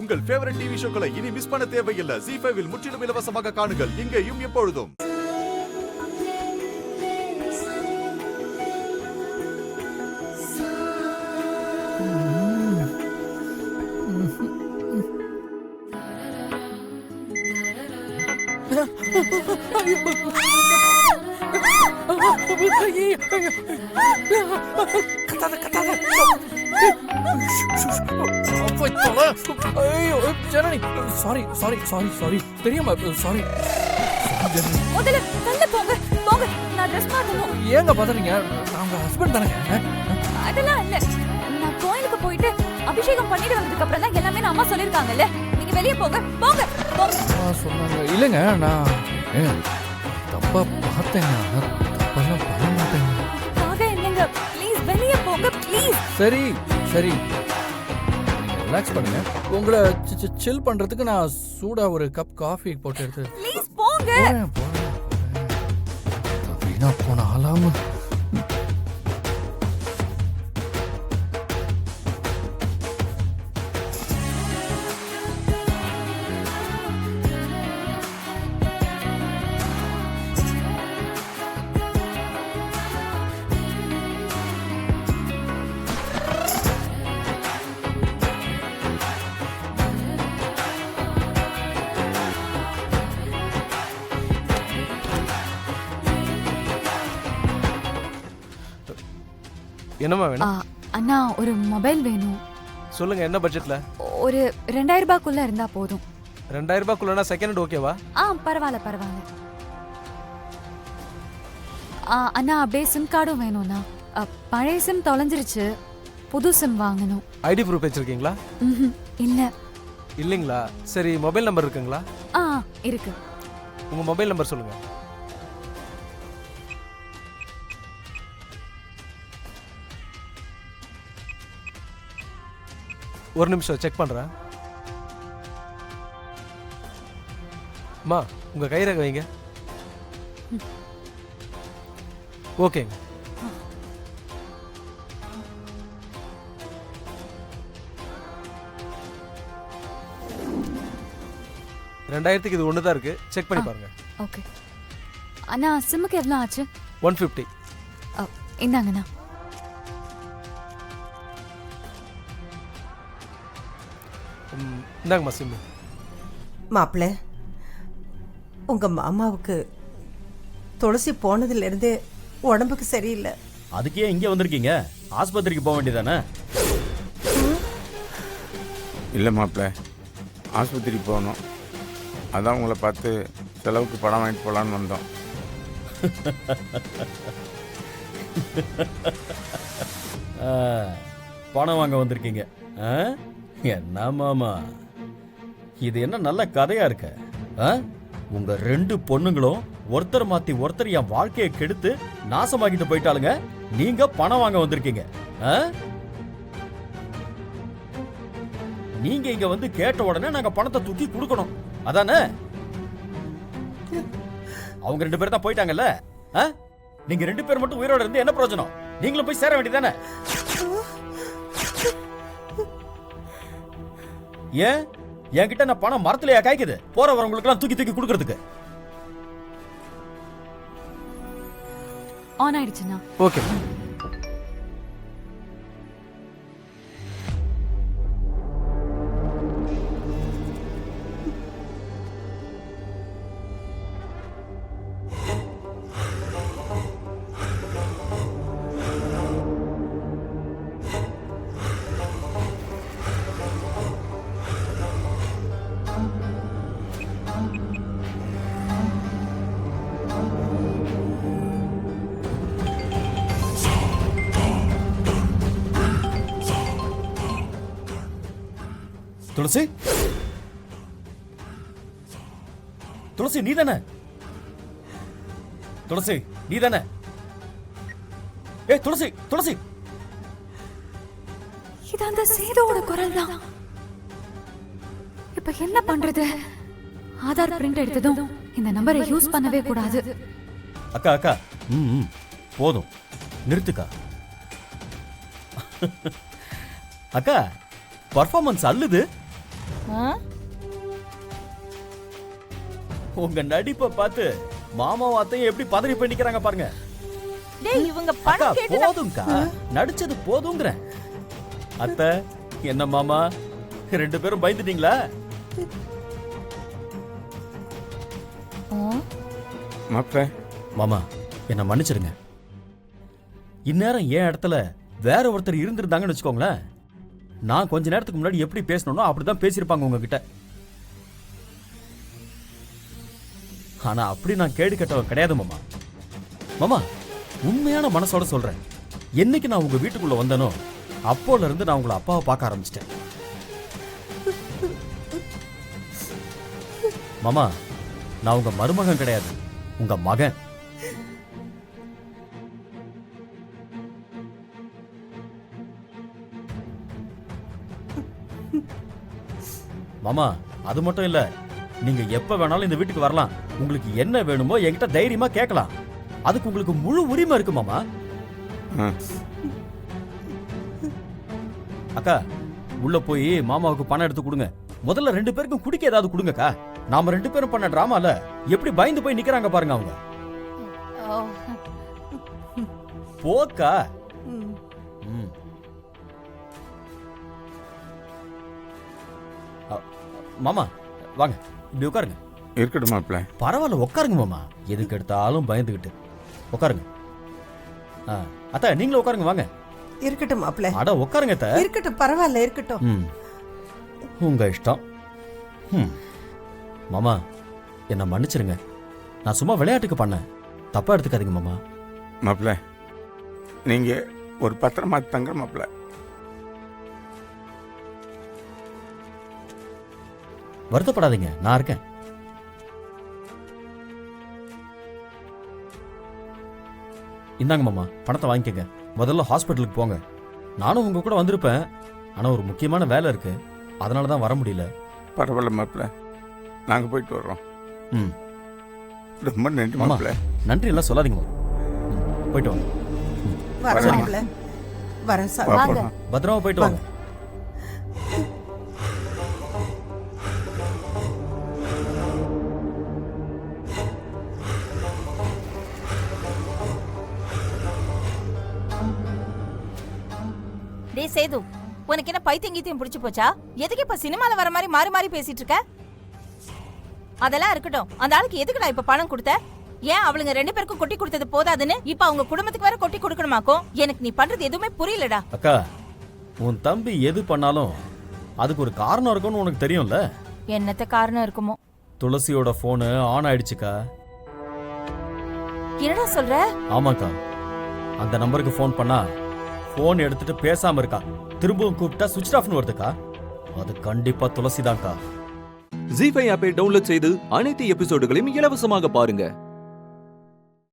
உங்கள் favourite TV ஷோக்களை இனி miss பண்ண தேவையில்லை. ZEE5 இல் முற்றிலும் இலவசமாக காணுங்கள். இங்கேயும் எப்பொழுதும். Janani, sorry sorry sorry sorry தெரியாம சாரி. முதல்ல தள்ளி போங்க போங்க, நான் ட்ரெஸ் மாத்தணும். ஏங்க பதறீங்க? நான் உங்க ஹஸ்பண்ட் தானே. அதெல்லாம் இல்ல, நான் கோயிலுக்கு போயிட்டு அபிஷேகம் பண்ணிட்டு வந்ததுக்கு அப்புறம் தான் எல்லாமே நான் அம்மா சொல்லிருக்காங்கல்ல. நீங்க வெளியே போங்க போங்க போங்க. சொன்னாங்க இல்லைங்க, நான் தப்பா பார்த்தேங்க. தப்பெல்லாம் பண்ண மாட்டேங்க. இல்லைங்க, ப்ளீஸ் வெளியே போங்க ப்ளீஸ். சரி சரி, ரிலாக்ஸ் பண்ணுங்க. உங்களை சில் பண்றதுக்கு நான் சூடா ஒரு கப் காஃபி போட்டு எடுத்து. ப்ளீஸ் போங்க. வீணா போன ஆளாம. என்னமா வேணும்? அண்ணா ஒரு மொபைல் வேணும். சொல்லுங்க, என்ன பட்ஜெட்ல? ஒரு 2000 ரூபாய்க்குள்ள இருந்தா போதும். 2000 ரூபாய்க்குள்ளனா செகண்ட் ஹேண்ட் ஓகேவா? பரவாயில்ல பரவாயில்ல. அண்ணா அப்படியே சிம் கார்டும் வேணும்ண்ணா. பழைய சிம் தொலைஞ்சிருச்சு, புது சிம் வாங்கணும். ஐடி ப்ரூஃப் வச்சிருக்கீங்களா? இல்ல. இல்லைங்களா? சரி, மொபைல் நம்பர் இருக்குங்களா? இருக்கு. உங்க மொபைல் நம்பர் சொல்லுங்க. ஒரு நிமிஷம் செக் பண்றேன். அம்மா, உங்க கைரேகை வைங்க. ஓகேங்க. ரெண்டாயிரத்துக்கு இது ஒண்ணுதான் இருக்கு, செக் பண்ணி பாருங்க. ஓகே அண்ணா, சிம்முக்கு எவ்வளவு ஆச்சு? 150. இந்தாங்கண்ணா. இந்தாங்கம்மா சிம். மாப்பிள்ள, உங்க மாமாவுக்கு துளசி போனதுல இருந்து உடம்புக்கு சரியில்லை. அதுக்கே இங்கே வந்திருக்கீங்க? ஆஸ்பத்திரிக்கு போக வேண்டியதானே? இல்லை மாப்பிள்ள, ஆஸ்பத்திரிக்கு போகணும். அதான் உங்களை பார்த்து செலவுக்கு படம் வாங்கிட்டு போகலான்னு வந்தோம். பணம் வாங்க வந்திருக்கீங்க? என்ன மாமா, இது என்ன நல்ல கதையா இருக்க? உங்க 2 பொண்ணுங்களும் ஒருத்தர் மாத்தி ஒருத்தர் என் வாழ்க்கையை கெடுத்து நாசமாக்கிட்டு போயிட்டாளுங்க. நீங்க பணம் வாங்க வந்திருக்கீங்க. நீங்க இங்க வந்து கேட்ட உடனே நாங்க பணத்தை தூக்கி கொடுக்கணும், அதானே? அவங்க 2 பேர் தான் போயிட்டாங்கல்ல. நீங்க 2 பேர் மட்டும் உயிரோட இருந்து என்ன பிரயோஜனம்? நீங்களும் போய் சேர வேண்டியதானே? ஏன் என்கிட்ட நான் பணம் மரத்துலயா காய்க்குது போற வரவங்களுக்கு எல்லாம் தூக்கி தூக்கி கொடுக்கறதுக்கு? ஆன் ஆயிடுச்சுண்ணா. ஓகே. துளசி, துளசி நீ தானே? துளசி நீ தானே? துளசி, துளசி, இது அந்த சேதுவோட குரல் தான். இப்ப என்ன பண்றது? ஆதார் பிரிண்ட் எடுத்ததும் இந்த நம்பரை யூஸ் பண்ணவே கூடாது. அக்கா அக்கா, போதும், நிறுத்துக்கா. அக்கா, பர்ஃபார்மன்ஸ் அல்லுது. ஆ? உங்க நடிப்பை பார்த்து மாமாவும் அத்தையும் எப்படி பதறி போய் நிக்கிறாங்க பாருங்க. டேய் இவங்க அக்கா பணம் கேட்டு போதும்க்கா, நடிச்சது போதுங்கிறேன். அத்தை என்ன மாமா 2 பேரும் பயந்துட்டீங்களா? மாப்பிள்ள மாமா என்ன மன்னிச்சிடுங்க. இந்நேரம் என் இடத்துல வேற ஒருத்தர் இருந்திருந்தாங்கன்னு வச்சுக்கோங்களேன், நான் கொஞ்ச நேரத்துக்கு முன்னாடி எப்படி பேசணும்னோ அப்படிதான் பேசியிருப்பாங்க உங்ககிட்ட. ஆனா அப்படி நான் கேடு கெட்டவன் கிடையாது மாமா. மாமா உண்மையான மனசோட சொல்றேன், என்னைக்கு நான் உங்க வீட்டுக்குள்ள வந்தனோ அப்போல இருந்து நான் உங்களை அப்பாவை பார்க்க ஆரம்பிச்சிட்டேன். மாமா நான் உங்க மருமகன் கிடையாது, உங்க மகன். மாமா அது மட்டும் இல்ல, நீங்க எப்ப வேணாலும் இந்த வீட்டுக்கு வரலாம். உங்களுக்கு என்ன வேணுமோ என்கிட்ட தைரியமா கேட்கலாம். அதுக்கு உங்களுக்கு முழு உரிமை இருக்கு மாமா. ஆ. அக்கா உள்ள போய் மாமாவுக்கு பணம் எடுத்து கொடுங்க. முதல்ல 2 பேருக்கும் குடிக்க ஏதாவது கொடுங்கக்கா. நாம 2 பேரும் பண்ண டிராமால எப்படி பயந்து போய் நிக்கிறாங்க பாருங்க அவங்க. போக்கா. ம். மாமா வாங்க இப்படி உட்காருங்க. இருக்கட்டும் மாப்பிள்ள. பரவாயில்ல உட்காருங்க மாமா, எதுக்கு எடுத்தாலும் பயந்துகிட்டு. உட்காருங்க. அத்தை நீங்களும் உட்காருங்க வாங்க. இருக்கட்டும் மாப்பிள்ள. அட உட்காருங்க அத்தை. இருக்கட்டும், பரவாயில்ல, இருக்கட்டும். ம். உங்க இஷ்டம். ம். மாமா என்ன மன்னிச்சிருங்க, நான் சும்மா விளையாட்டுக்கு பண்ணேன், தப்பா எடுத்துக்காதீங்க மாமா. மாப்பிள்ள நீங்க ஒரு பத்திரமா தங்குற மாப்பிள்ள. வருத்தப்படாதீங்க, நான் இருக்கேன். இந்தாங்க மாமா பணத்தை வாங்கிக்கங்க. முதல்ல ஹாஸ்பிட்டலுக்கு போங்க. நானும் உங்க கூட வந்திருப்பேன், ஆனா ஒரு முக்கியமான வேலை இருக்கு, அதனால தான் வர முடியல. பரவாயில்ல மாப்பிள்ள, நாங்கள் போயிட்டு வர்றோம். ம். ரொம்ப நன்றி மாமா மாப்பிள்ள. நன்றி எல்லாம் சொல்லாதீங்க மாமா. போயிட்டு வாங்க. வரேன் மாப்பிள்ள. வரேன் சார். வா, வாங்க. போலாம். பத்திரமா போயிட்டு வாங்க. டேய் சேது, உனக்கு என்ன பைத்தியம் கீத்தியம் பிடிச்சு போச்சா? எதுக்கு இப்ப சினிமால வர மாதிரி மாறி மாறி பேசிட்டு இருக்க? அதெல்லாம் இருக்கட்டும், அந்த ஆளுக்கு எதுக்குடா இப்ப பணம் கொடுத்த? ஏன் அவளுங்க 2 பேருக்கும் கொட்டி கொடுத்தது போதாதுன்னு இப்ப அவங்க குடும்பத்துக்கு வேற கொட்டி கொடுக்கணுமாக்கும்? எனக்கு நீ பண்றது எதுவுமே புரியலடா. அக்கா உன் தம்பி எது பண்ணாலும் அதுக்கு ஒரு காரணம் இருக்கும்னு உனக்கு தெரியும்ல. என்னத்த காரணம் இருக்குமோ? துளசியோட போனு ஆன் ஆயிடுச்சுக்கா. என்னடா சொல்ற? ஆமாக்கா, அந்த நம்பருக்கு ஃபோன் பண்ணா ஃபோன் எடுத்துட்டு பேசாம இருக்கா. திரும்பவும் கூப்பிட்டா சுவிட்ச் ஆஃப்னு வருதுக்கா. அது கண்டிப்பா துளசிதான்க்கா. ஜீ5 ஆப்பை டவுன்லோட் செய்து அனைத்து எபிசோடுகளையும் இலவசமாக பாருங்க.